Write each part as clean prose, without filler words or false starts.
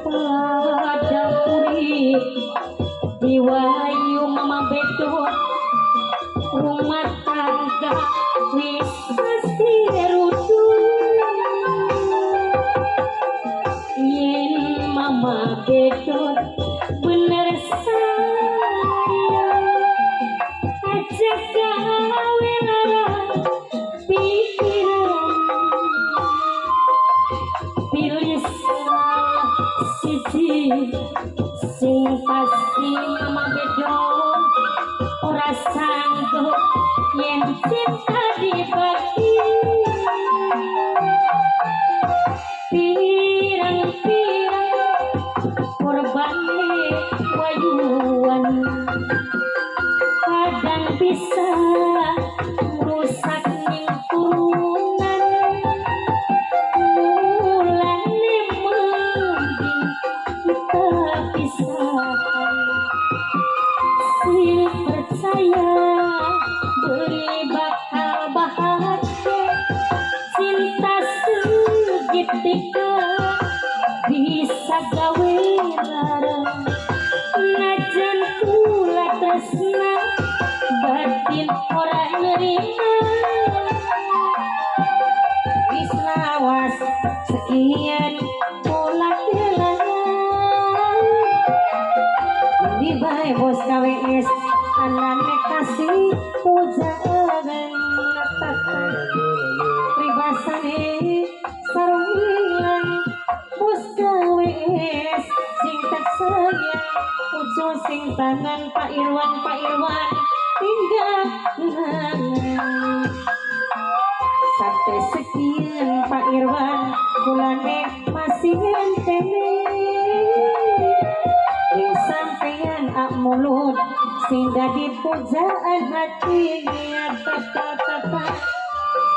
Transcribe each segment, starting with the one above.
Padapuri Diwayu mama bedo rumah tangga wis pasti rudu yen mama bedo bener sayang aja gawe lara pikiran pilih salah siji sing pasti mama bedo ora sanggup yen cinta dibagi pirang-pirang korban wayuan kadang bisa merusak lingkungan mulane mending kita pisahkan sing percaya beri bakal bahagia cinta segitika bisa gawe lara najan kula tresna batin ora nerima wis lawas sekian pola kelangan di bae bos KWS anane kasih pujangan pribasane sarung hilang bos KWS sing tak sayang ujo sing tangan Pak Irwan tinggal kenangan sampai sekian Pak Irwan kulane masih ngenteni yang sampeyan ak mulut sing dadi pujaan hati tata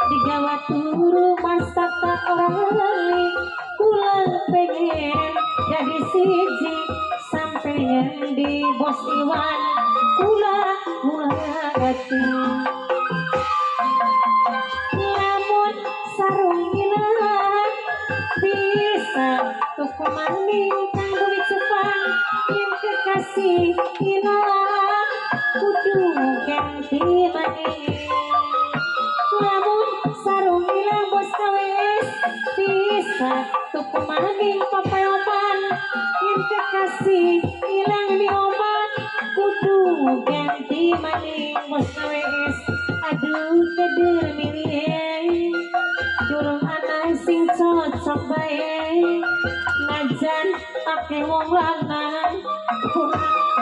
digawa turu mastaka orang lali kula pengen jadi siji sampeyan di bos Iwan kula hati lamun sarung hilang bisa tuku maning kang duit cupang yang kekasih hilang kudu ganti maning lamun sarung hilang bos KWS bisa tuku maning papeopan yang kekasih hilang di oman kudu ganti maning bos KWS aduh keder milih durung ana sing cocok bae najan ake wong lanang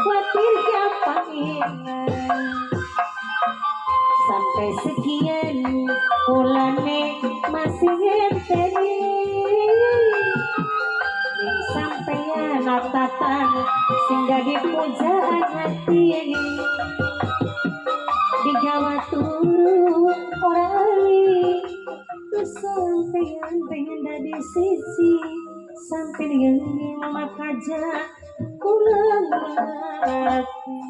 kuatir gampang sampai sekian kulane masih ngenteni ning sampeyan natatan sing dadi pujaan hati digawa turu ora li sampeyan pengen dadi sisi sampai dengan makaja ulang hati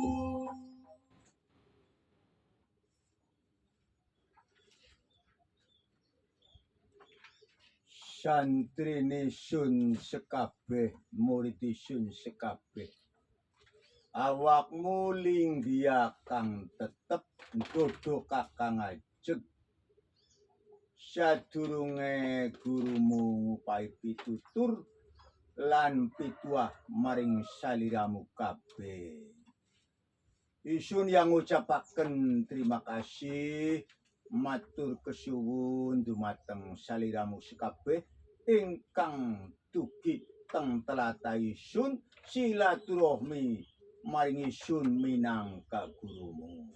santri sun sekabeh murid sun sekabeh awakmu linggia kang tetep dodo kakang ajeg sadurunge gurumu ngupahi pitutur lan pituah maring saliramu kabeh isun yang ngucapaken terima kasih matur kesuwun dumateng saliramu sekabeh ingkang dugi teng tlatah isun silaturahmi maring isun minangka gurumu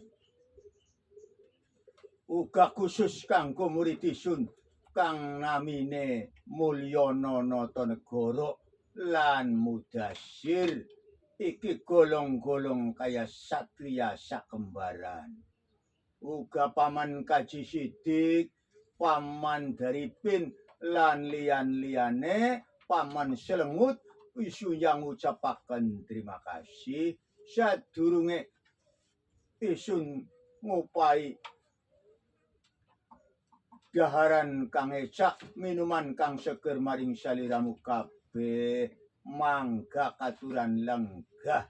uga khusus kanggo murid isun kang namine Mulyana Natanegara lan Mudasir iki golong-golong kaya satria sakembaran uga paman Kaji Sidik paman Daripin lan liyan-liyane paman Selengut isu yang ngucapaken terima kasih sadurunge isun ngupahi daharan kang ecak minuman kang seger maring saliramu kabeh mangga katuran lenggah.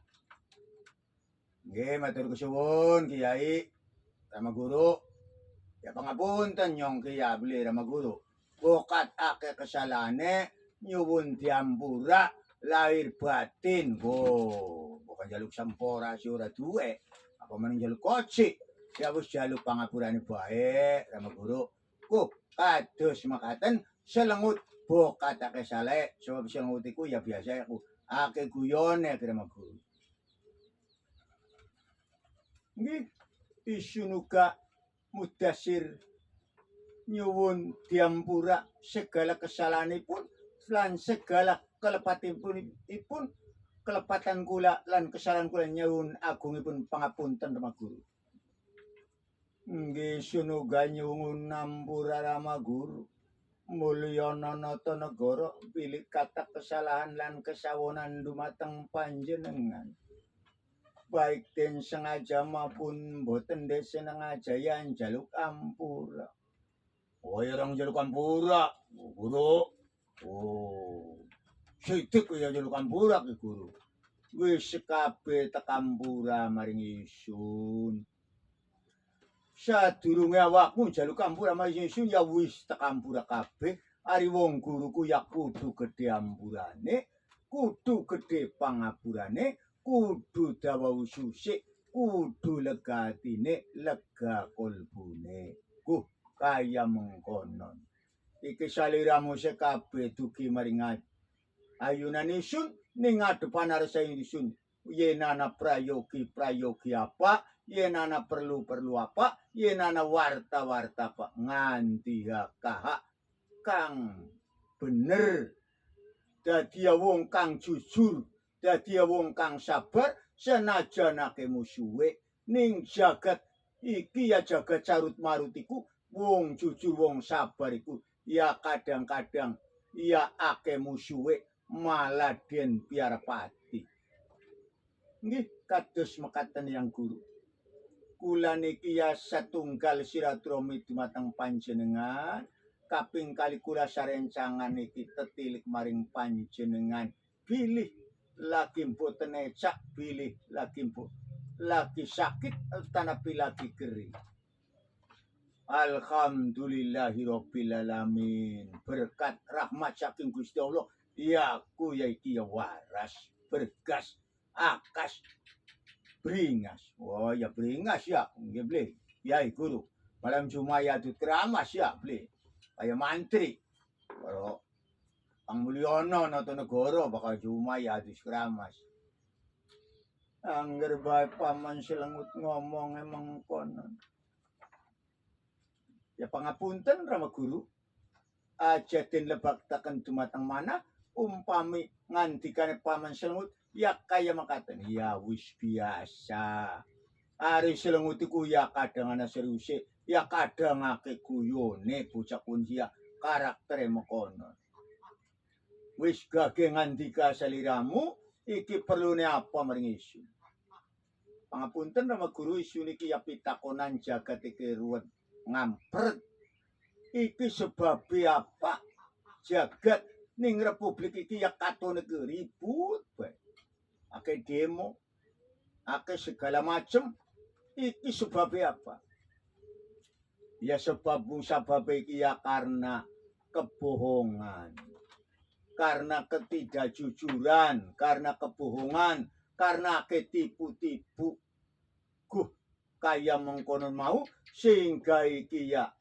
Nggih matur suwun Kiai Rama Guru. Ya pangapunten nyong Kiai beli Rama Guru. Bokat akeh kesalahane nyuwun diampura lahir batin. Bukan jaluk sampora si ora duwe. Apa meneng jaluk koci. Ya wis jaluk pangapurane bae Rama Guru. Kados makaten selengut bokat akeh saleh sebab selengut iku ya biasa aku akeh guyone Rama Guru. Nggih, isu nuga mudasir nyuwun diampura segala kesalahanipun lan segala kelepatipun kelepatan kula lan kesalahan kula nyuwun agungipun pangapunten Rama Guru. Nggih sunuga nyuwun nampura Rama Guru. Mulyana nata negara pilih kata kesalahan lan kesawonan dumateng panjenengan. Baik den sengaja maupun boten den sengaja yang jaluk ampura. Oh ya orang jaluk ampura, Guru. Oh, sidik ya jaluk ampura ke Guru. Wis kabeh tekampura maring isun. Sadurunge awakmu jaluk ampura maring isun ya wis tekampura kabeh. Ari wong guruku ya kudu gedhe ampurane, kudu gedhe pangapurane. Kudu dawa ususik, kudu lega atine, lega kolbune. Kaya mengkonon. Iki saliramu sekabeh dugi maring ayunan isun ning ngadepan arsa isun. Yen ana prayogi apa, yen ana perlu apa, yen ana warta apa, nganti hakah kang bener. Dadi wong kang jujur. Dadi wong kang sabar senajan akeh musuhe ning jagat iki ya jagat carut marut iku wong jujur wong sabar iku ya kadang-kadang ya akeh musuhe malah den piara pati. Nggih kados mekaten yang Guru. Kula niki ya satunggal silaturahmi dumateng panjenengan kaping kali kula sarencangan niki tetilik maring panjenengan pilih lagi mboten ecak pilih lagi sakit tanapi lagi kering. Alhamdulillahirabbil alamin. Berkat rahmat saking Gusti Allah, ya aku ya iki ya waras, bergas, akas, beringas. Oh ya beringas ya, nggih ble. Ya Guru. Malam Jumat itu keramas ya ble. Kayak mantri. Kalau Ang Mulyono nata negara bakal Jumaya adus keramas. Angger bae paman selengut ngomong emang konon. Ya pangapunten Rama Guru. Aja den lebaktaken dumateng mana umpami ngandikane paman selengut ya kaya makaten. Ya wis biasa. Ari selengut iku ya kadang ana seriuse, ya kadang akeh guyone bocah kunci karaktere mekono. Wis gage ngandika saliramu iki perlune apa maring isu. Pangapunten Rama Guru isu niki ya pitakonan jagat iki ruwet ngampret. Iki sebab apa? Jagat ning republik iki ya katone ribut bae. Akeh demo, akeh segala macem. Iki sebab apa? Ya sebab iki ya karena kebohongan. Karena ketidakjujuran, karena kebohongan, karena ketipu-tipu. Kaya mengkonon mau sehingga iki ya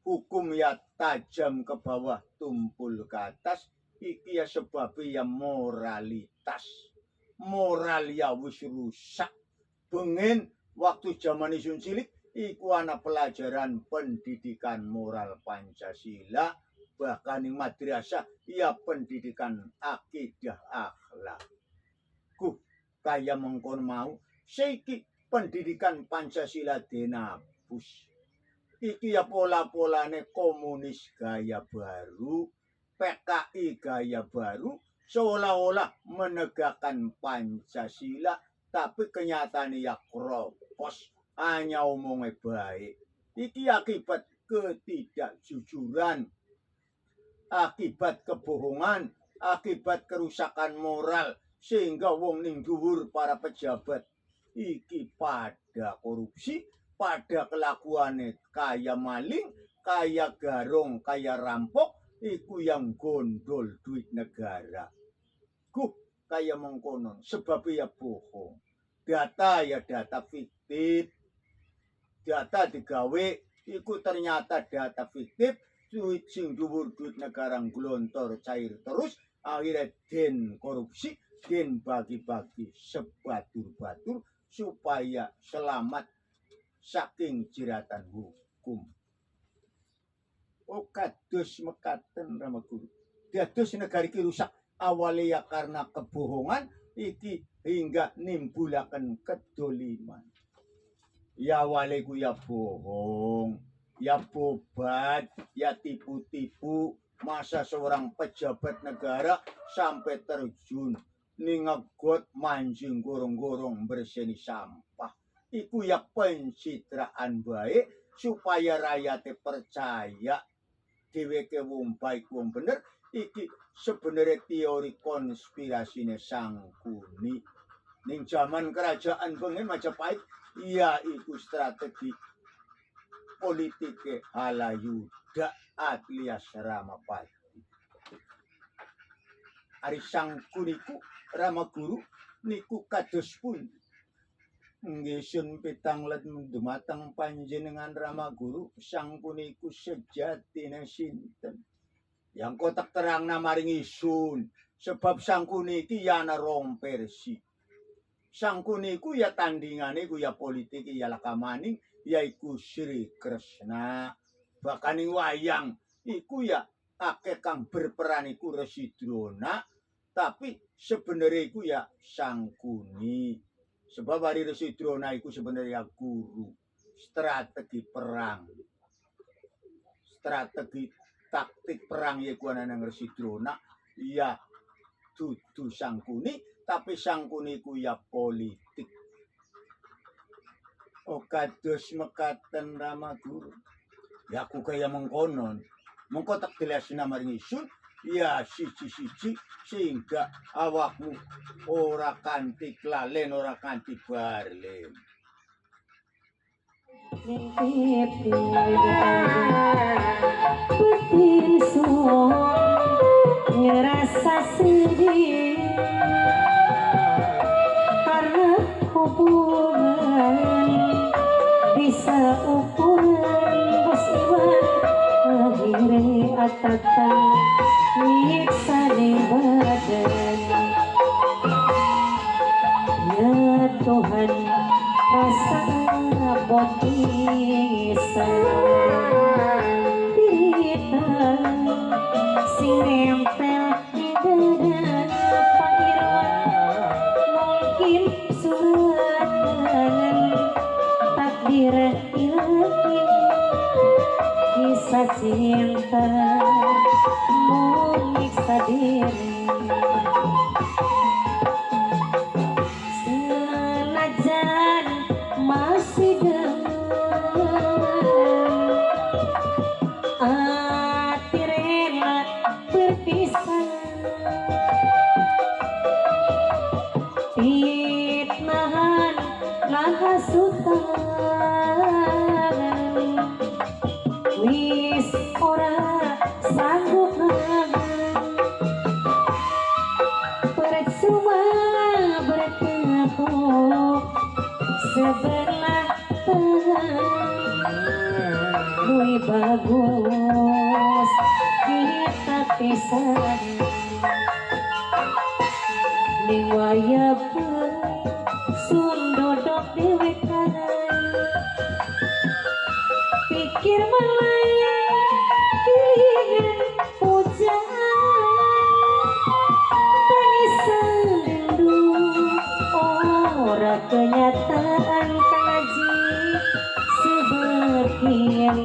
hukum ya tajam ke bawah tumpul ke atas. Iki ya sebab ya moralitas. Moral ya wis rusak. Bengen waktu zaman isun cilik iku ana pelajaran pendidikan moral Pancasila. Bahkan di madrasah ia pendidikan akidah akhlak. Kaya mengkon mau seiki pendidikan Pancasila dinapus. Iki ya pola-polane komunis gaya baru, PKI gaya baru, seolah-olah menegakkan Pancasila, tapi kenyataannya ya kropos, hanya omongnya baik. Iki akibat ketidakjujuran, akibat kebohongan, akibat kerusakan moral sehingga wong ning dhuwur para pejabat iki pada korupsi, pada kelakuane kaya maling, kaya garong, kaya rampok, iku yang gondol duit negara. Kaya mengkonon, sebab ya bohong. Data ya data fiktif. Data digawe, iku ternyata data fiktif, duit sing dhuwur duit negara glontor cair terus, akhirnya den korupsi, den bagi-bagi sebatur-batur supaya selamat saking jeratan hukum. Kados mekaten Rama Guru. Dados negari iki rusak awalnya ya karena kebohongan iki hingga nimbulaken kedoliman. Ya awalnya ku ya bohong, ya bobat, ya tipu-tipu. Masa seorang pejabat negara sampai terjun ningegot mancing gorong-gorong berseni sampah. Iku ya pencitraan baik supaya rakyatnya percaya dheweke wong baik wong bener. Iki sebenarnya teori konspirasine Sangkuni. Ning zaman kerajaan bengen Majapahit, ya iku strategi politike Halayuda alias Ramapati. Ari Sangkuniku Rama Guru niku kados pun nggih sun pitanglet dumateng panjenengan Rama Guru. Sangkuniku sejatine sinten? Yang kotak terang namaringi sun, sebab Sangkuni iki ya ana rong versi. Sangkuni ku ya tandingane ku ya politik ya lakamaning yaiku Sri Kresna. Bahkan ing wayang iku ya akeh kang berperan iku Resi Drona, tapi sebenarnya iku ya Sangkuni. Sebab hari Resi Drona iku sebenarnya guru strategi perang. Strategi taktik perang yaiku ana nang Resi Drona ya dudu Sangkuni, tapi Sangkuni ku ya politik. Kados mekaten Rama Guru. Ya aku kaya mengkonon. Mengko tak jelasna maring isun ya siji-siji sehingga awakmu ora kanthi klalen, ora kanthi barlen. Petin suwon ngerasa sedih karena hubungan bisa ukuran bos iwan akhirnya atakan nyiksa di badan. Ya Tuhan, rasa bisa dirita sing nempel di dada Pak Irwan. Mungkin surat tangan takdir ilahi, kisah cinta menyiksa diri. Senajan masih hati rela berpisah, fitnahan lah hasutan, wis ora sanggup percuma bertepuk sebelah tangan. Lebih bagus kita pisah ning waya sun dodok dewek pikir melayang kiringan hujan tangisan rindu ora kenyataan kaji sebagian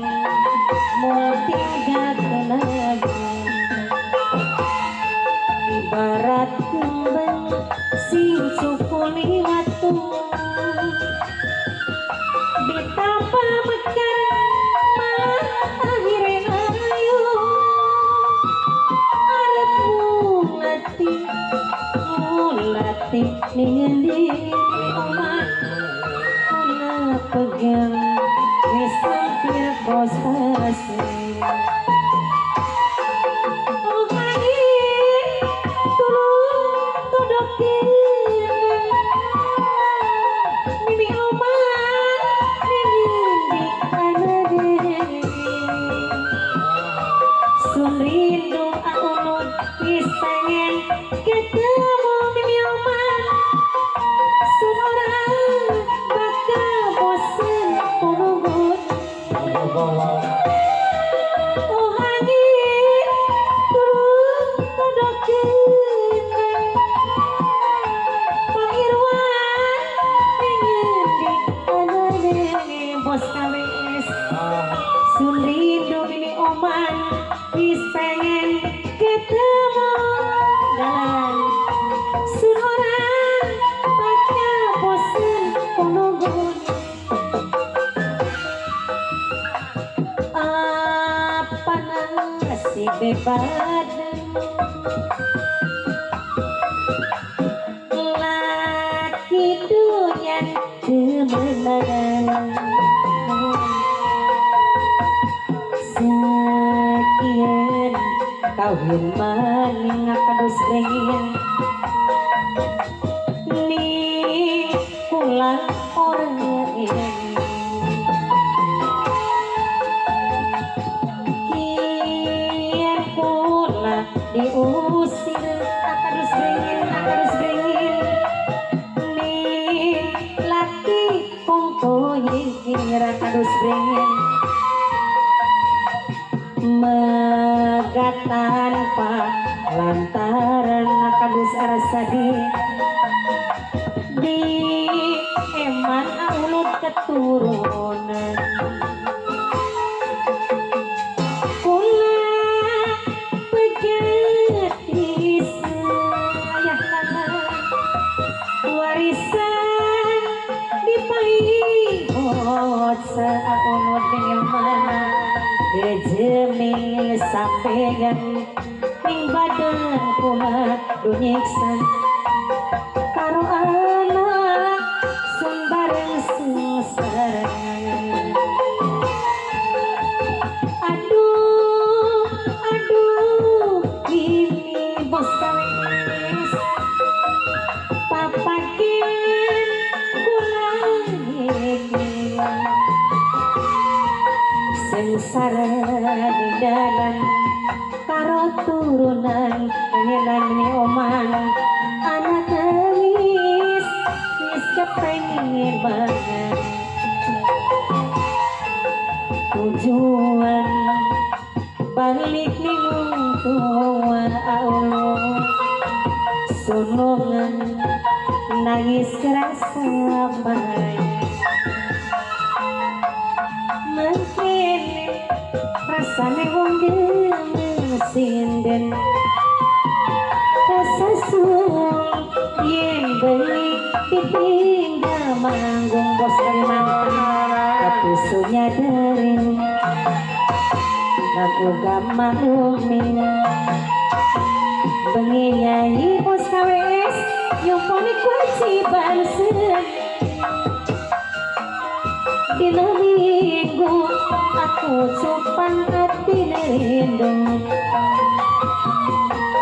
mau tinggalkan lagi. Ibarat kembang sing cukuli watu betapa mekar malah akhirnya ayu arep latih ningendi omat ana pegang wis hampir kosasi oh angin tulung todokin mimi omat ningendi ana deui sun rindu aunut wis pengen ketemu mimi omat sun ora bakal bosen nunggu oh angin turun todokeun Pak Irwan pengen di anane bos kawes sun rindu mimi oman wis pengen ketemu dalan sun orang bakal bosen nunggu apa nasi bebadan laki dunyan kemenangan sekian kawin maning kadus rengin ning kula orang ini kian pula diusir akarus bengin nih laki kongko yingira akarus bengin megatan pak lantaran akarus arasadi di eman aulut keturunan warisan dipahi saunut yang mana dejemil sampeyan ning badan kumat dunyiksan karo anak sun bareng sesarengan aduh ini bos kawis papakin kurang iki sengsara di dalam karo turunan pengenan ni oman anak wis kepengen banget tujuan balik ning tua Allah sulungan nangis kerasa bahaya mungkin rasanya wong sinden rasa suung yen beli ditinggal manggung bos Kalimantan tapi sunyadarin aku gak maklumin bengi nyanyi bos kawes nyumponi kewajiban sen dina minggu aku cupan hati rindu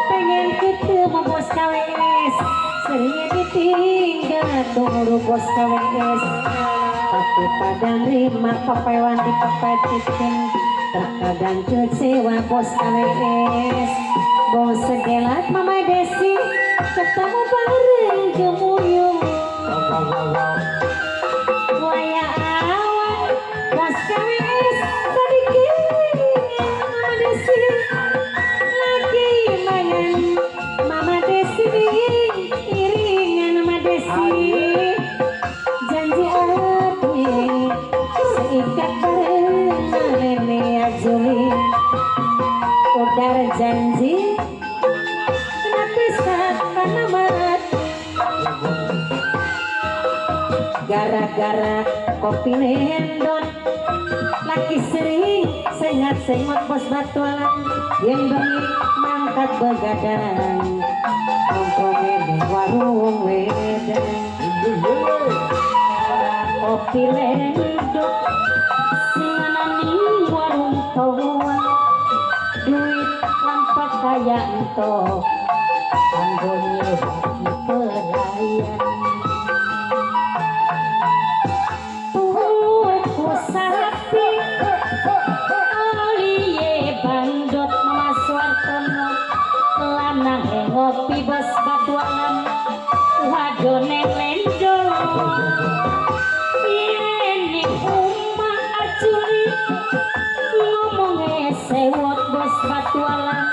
pengen ketemu bos kawes sering ditinggal tunggu bos kawes tapi pada nerima papewan di papetikin terkadang kecewa bos kawes bos segelat mama Desi ketemu bareng gemuyung waya awan bos kawes tadi kiringan mama Desi lagi mangan mama Desi iringan mama Desi janji hati seikat bareng nenek Juli udah janji napisah karena mati gara-gara kopi lendon laki sering sengat-sengot bos batualan yang bengi mangkat begadang nongkrongnya di warung wong wedang kopi lendok sing ana ning warung toa duit lan pakaian to kanggo nyebaki pelayan tuku sapi aliye bandot Mas Wartono lanang ngopi bos batualan wadone lendo ini umah acuri ngomongnya sewot bos batualan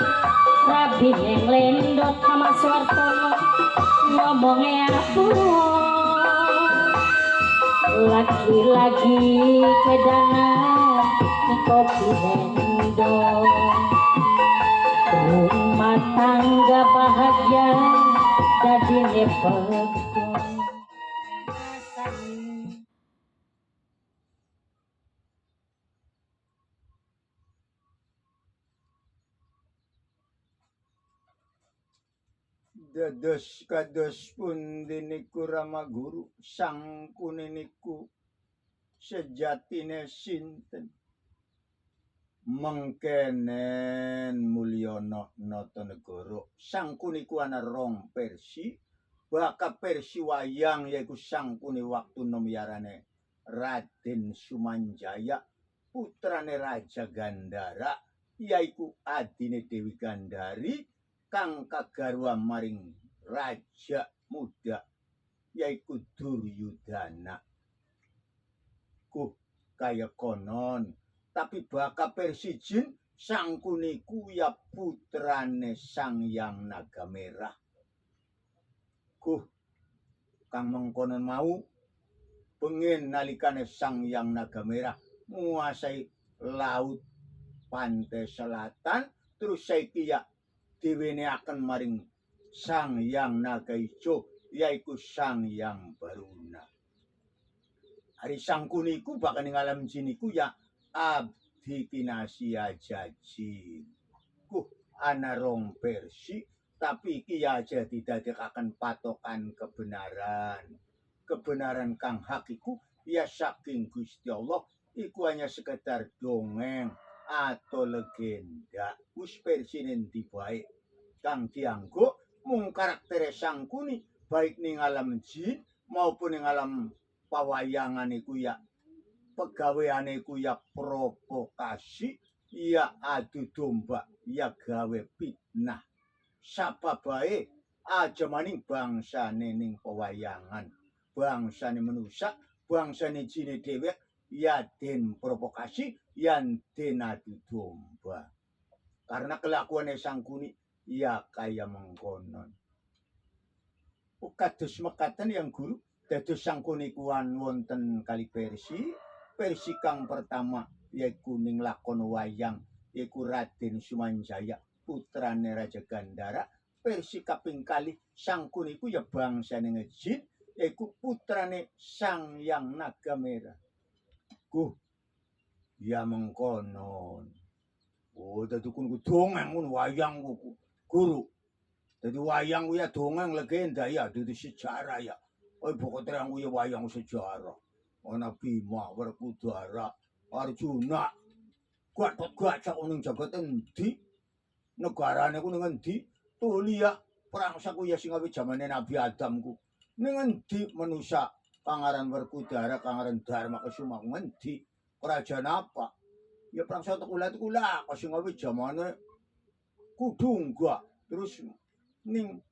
rabi yang lendot Mas Wartono ngomongnya aku lagi-lagi kedanan kopi lendot rumah tangga bahagia jadi nepek dados kados pundi niku Rama Guru sangkune niku sejatine sinten mengkenen Mulyono Natanegara sangkune iku ana rong versi baka versi wayang yaiku sangkune waktu nom yarane Raden Sumanjaya putrane Raja Gandara yaiku adine Dewi Gandari kang kagarwa maring raja muda yaiku Duryudana kaya konon tapi baka versi jin sangkune kuya putrane Sang Hyang Nagamera kang mengkonon mau pengen nalikane Sang Hyang Nagamera nguasai laut pantai selatan terus saiki ya diwenehaken maring Sang Hyang Nagaijo yaiku Sang Hyang Baruna. Hari sangkune iku bakal ning alam jin iku ya abdi kinasi ajaji. Ana rong versi tapi iki ya aja didadekaken patokan kebenaran. Kebenaran kang hak iku ya saking Gusti Allah iku hanya sekedar dongeng atau legenda wis versine ndi bae kang dianggo mung karaktere sangkuni baik ning alam jin maupun ning alam pawayangan iku ya pegaweane iku ya provokasi ya adu domba ya gawe fitnah sapa bae aja maning bangsane ning pewayangan bangsane manusa bangsane jine dhewek ya den provokasi yang den adu domba karena kelakuannya sangkuni ya kaya mengkonon kados mekaten yang guru dados sangkuni kuwan wonten kali versi kang pertama yaiku ning lakon wayang yaiku Raden Sumanjaya putrane Raja Gandara versi kaping kali sangkuni ku ya bangsane jin yaiku putrane Sang Hyang Nagamera ya mengkonon. Dadi kun dongeng ngono wayang ku guru. Dadi wayang ku ya dongeng legenda ya dadi sejarah ya. Pokok terang ku ya wayang sejarah. Ana Bima, Werkudara, Arjuna. Gatot-gatot ning jagat endi? Negarane ku ning endi? Tulia perang sakuya sing awit jamane Nabi Adam ku. Ning endi manusa pangaran Werkudara, pangaran Dharma Kesuma ngendi? Kerajaan apa? Ya perang tekula-tekula kasing awit jamane Kudungga terus ning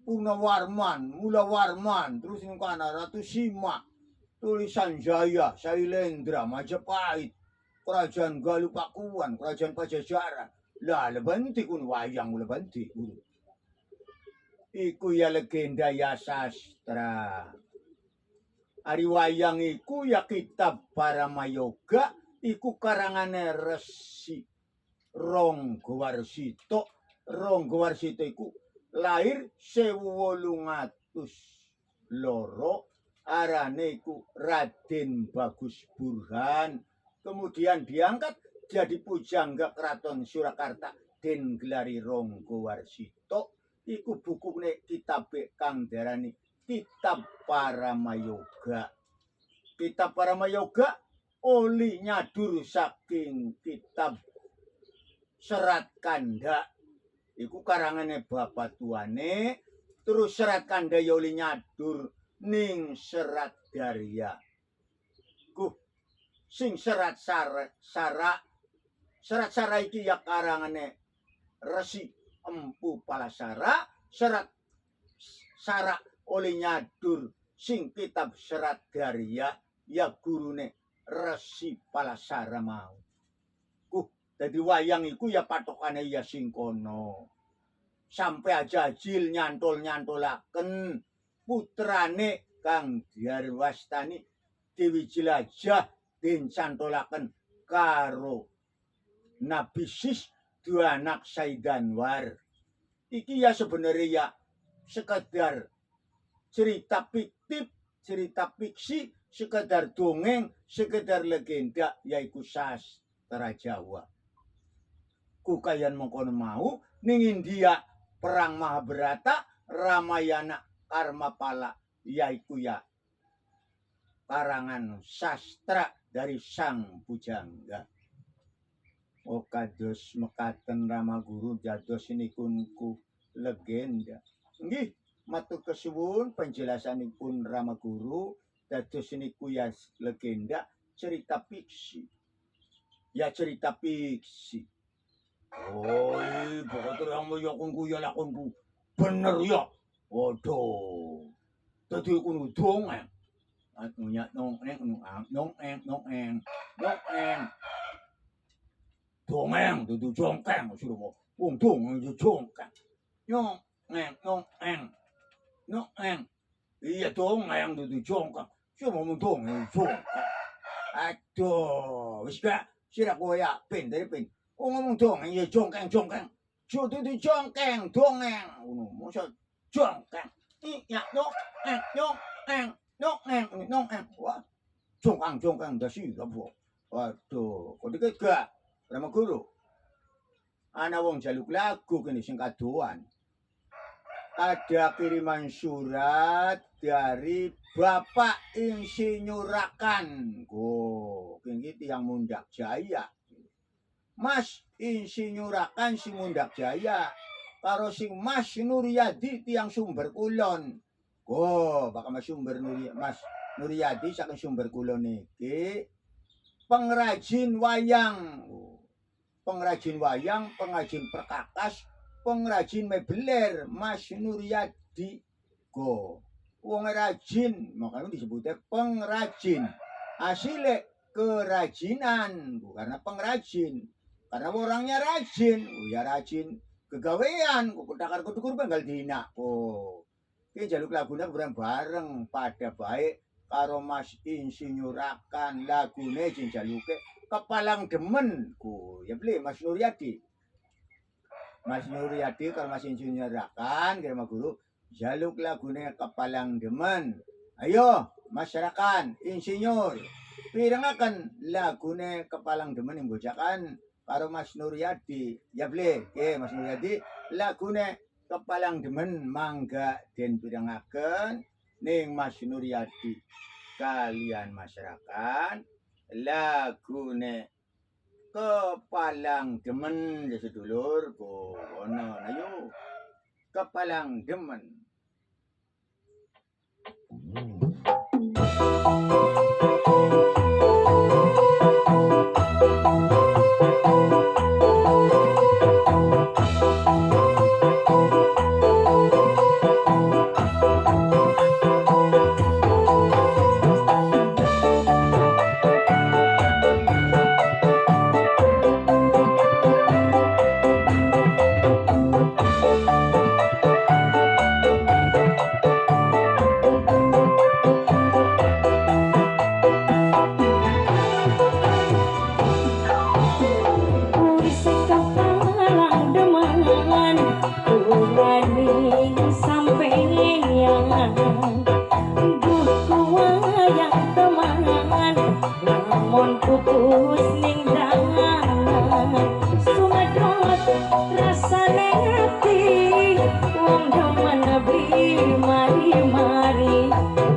Mulawarman terus ning kana Ratu Sima tulisan Jaya Sailendra Majapahit kerajaan Galupakuan kerajaan Pajajaran lah lebenti kun wayang lebenti iku ya legenda ya sastra ari wayang iku ya kitab Paramayoga iku karangane Resi Ronggowarsita. Ronggowarsita iku lahir 1802 arane iku Raden Bagus Burhan. Kemudian diangkat jadi pujangga Keraton Surakarta den gelari Ronggowarsita iku bukune kitab kang diarani Kitab Paramayoga. Kitab Paramayoga oli nyadur saking kitab Serat Kanda. Iku karangane bapak tuane, terus Serat Kanda ya oli nyadur ning Serat Darya. Ku sing Serat Sara iki ya karangane Resi Empu Palasara. Serat Sara oleh nyadur sing kitab Serat Darya ya gurune Resi Palasara mau. Dadi wayang iku ya patokane ya sing kono. Sampai aja Jil nyantol-nyantolaken putrane kang diarwastani Dewi Jelajah den cantolaken karo Nabi Sis dua anak Saidanwar. Iki ya sebenarnya ya sekedar cerita fiktif, cerita fiksi, sekedar dongeng, sekedar legenda, yaitu sastra Jawa. Kukayan mengkono mau ning India perang Mahabharata, Ramayana, Karmapala, yaitu ya karangan sastra dari Sang Pujangga. Oh kados mekaten Ramaguru dados nikunku legenda. Nggih, matur kesuwun penjelasanipun Ramaguru dados niku ya legenda cerita fiksi. Ya cerita fiksi. Oh, pokoknya yang lakonku ya lakonku bener ya. Waduh. Dadi kudu dongeng. Atunya nongeng. Dongeng dudu jongkeng suruh mau. Wong dongeng yo jongkeng. Nongeng. Iya dongeng dudu jongkeng. Cuma mau dongeng jongkeng. Aduh, wis gak sira kowe ya ben. Ngomong dongeng ya jongkeng. Dudu jongkeng dongeng. Ngono, mosok jongkeng. Iya nongeng. Wah, jongkang dasi apa? Waduh, kok dikit gak? Ramaguru. Ana wong jaluk lagu kene sing kadoan. Ada kiriman surat dari Bapak Insinyurakan. Oh, kene tiyang Mundak Jaya. Mas Insinyurakan sing Mundak Jaya karo sing Mas Nuryadi tiyang Sumber Kulon. Oh, bakal Mas Nuryadi saking Sumber Kulon iki pengrajin wayang. Pengrajin perkakas, pengrajin mebeler, Mas Nuryadi. Go, wong rajin, makanya disebutnya pengrajin. Hasilnya kerajinan, karena pengrajin. Karena orangnya rajin, ya rajin kegawean, kutakar-kutukur banggal dina. Oh, ini jaluk laguna bareng pada baik karo Mas Insinyurakan lagune sing jaluke Kepalang Demen. Ku ya beli Mas Nuryadi. Mas Nuryadi karo Mas Insinyurakan kira guru jaluk lagune Kepalang Demen. Ayo masyarakat insinyur pirengaken lagune Kepalang Demen yang bojakan karo Mas Nuryadi. Ya beli Mas Nuryadi lagune Kepalang Demen mangga den pirengaken ning Mas Nuryadi kalian masyarakat lagune Kepalang Demen ya sedulur kono ayo Kepalang Demen. mari-mari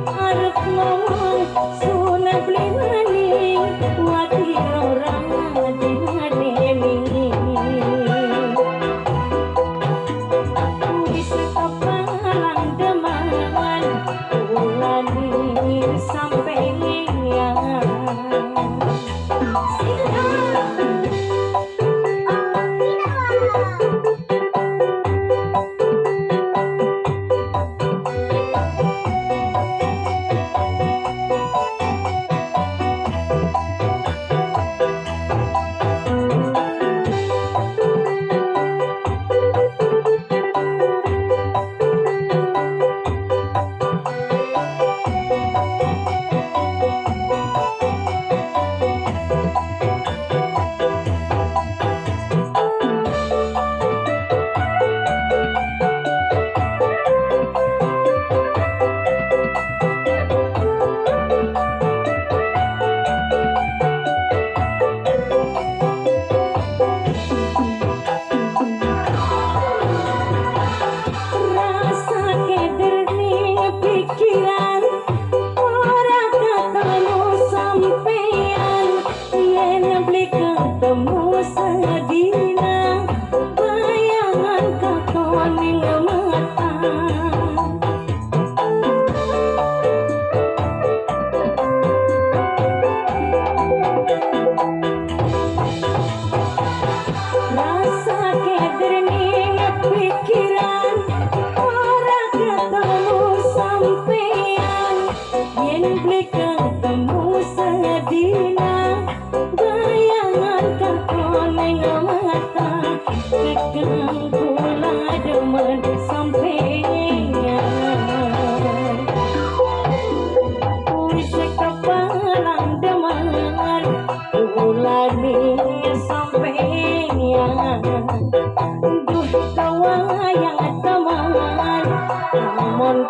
arep ngomong sunah blimani watir ora dihadeni wis kepalang demalan ulani sampeyan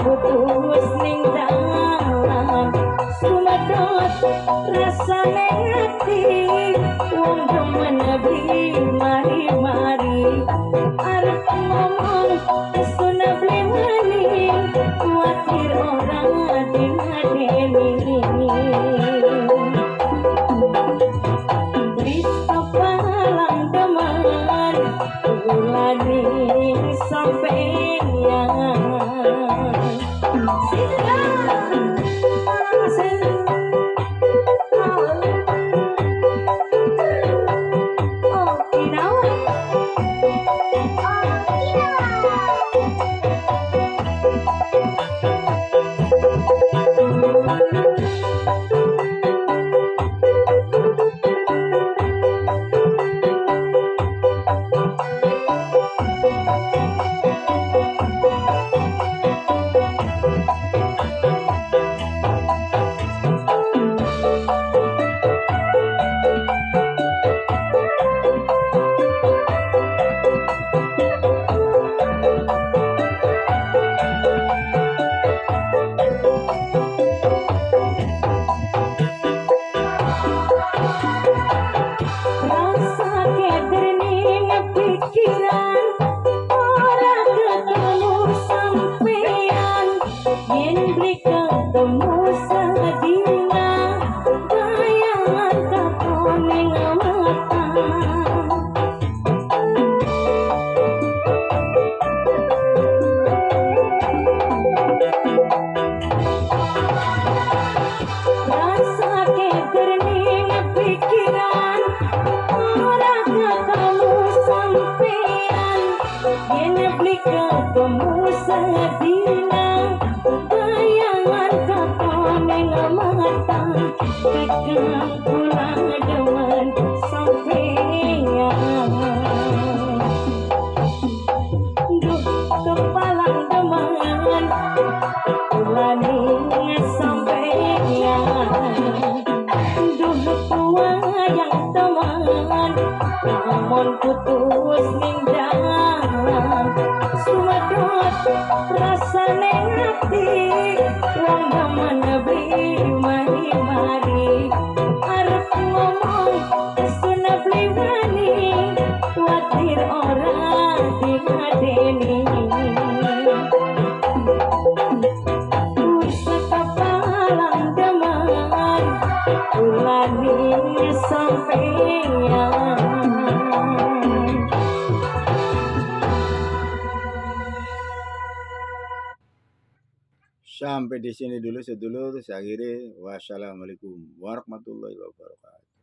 putus ning dalan sumadot rasane ati wong demen mari-mari arep ngomong suna blemani kuatir orang dinadeni wis kepalang demen ulani sampeyan namun putus ning dalan sumadot rasane ati wong demen mari-mari arep ngomong suna blimani watir ora dinadeni ulani sampeyan. Sampai di sini dulu sedulur, saya akhiri. Wassalamualaikum warahmatullahi wabarakatuh.